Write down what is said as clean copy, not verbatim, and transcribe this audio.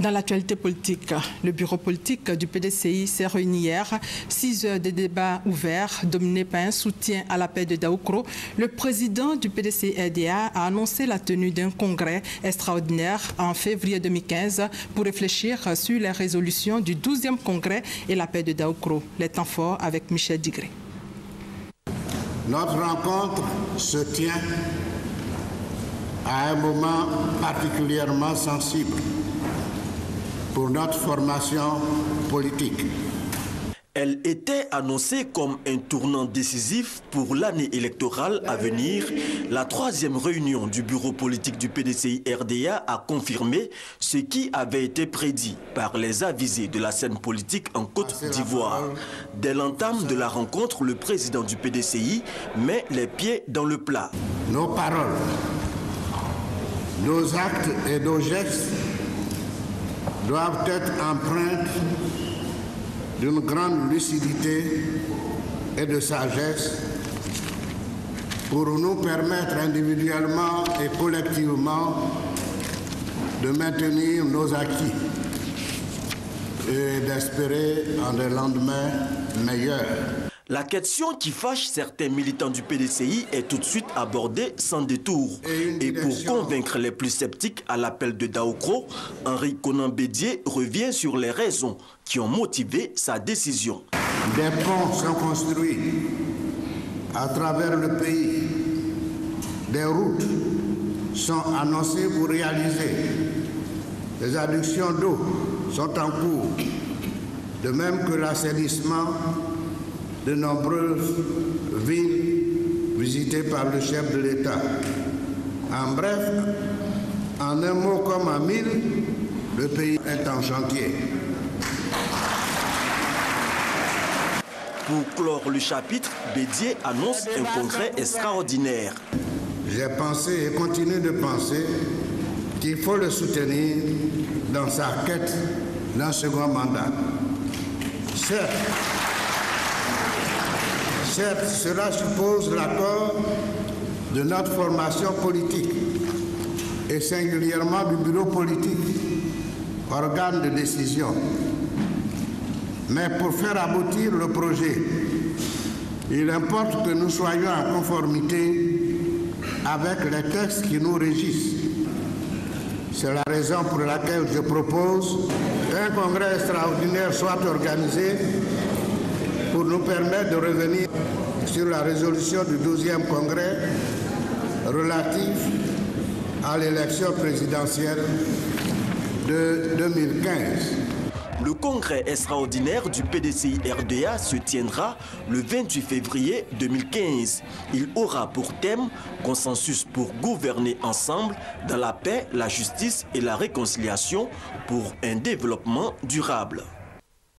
Dans l'actualité politique, le bureau politique du PDCI s'est réuni hier. 6 heures de débats ouverts, dominés par un soutien à la paix de Daoukro. Le président du PDCI-RDA a annoncé la tenue d'un congrès extraordinaire en février 2015 pour réfléchir sur les résolutions du 12e congrès et la paix de Daoukro. Les temps forts avec Michel Digré. Notre rencontre se tient à un moment particulièrement sensible pour notre formation politique. Elle était annoncée comme un tournant décisif pour l'année électorale à venir. La 3e réunion du bureau politique du PDCI-RDA a confirmé ce qui avait été prédit par les avisés de la scène politique en Côte d'Ivoire. Dès l'entame de la rencontre, le président du PDCI met les pieds dans le plat. Nos paroles, nos actes et nos gestes doivent être empreintes d'une grande lucidité et de sagesse pour nous permettre individuellement et collectivement de maintenir nos acquis et d'espérer en des lendemains meilleurs. La question qui fâche certains militants du PDCI est tout de suite abordée sans détour. Et pour convaincre les plus sceptiques à l'appel de Daoukro, Henri Konan Bédié revient sur les raisons qui ont motivé sa décision. Des ponts sont construits à travers le pays. Des routes sont annoncées pour réaliser. Les adductions d'eau sont en cours. De même que l'assainissement de nombreuses villes visitées par le chef de l'État. En bref, en un mot comme en mille, le pays est en chantier. Pour clore le chapitre, Bédié annonce un congrès extraordinaire. J'ai pensé et continue de penser qu'il faut le soutenir dans sa quête d'un second mandat. Certes, cela suppose l'accord de notre formation politique et singulièrement du bureau politique, organe de décision. Mais pour faire aboutir le projet, il importe que nous soyons en conformité avec les textes qui nous régissent. C'est la raison pour laquelle je propose qu'un congrès extraordinaire soit organisé pour nous permettre de revenir sur la résolution du 12e congrès relatif à l'élection présidentielle de 2015. Le congrès extraordinaire du PDCI-RDA se tiendra le 28 février 2015. Il aura pour thème « Consensus pour gouverner ensemble dans la paix, la justice et la réconciliation pour un développement durable ».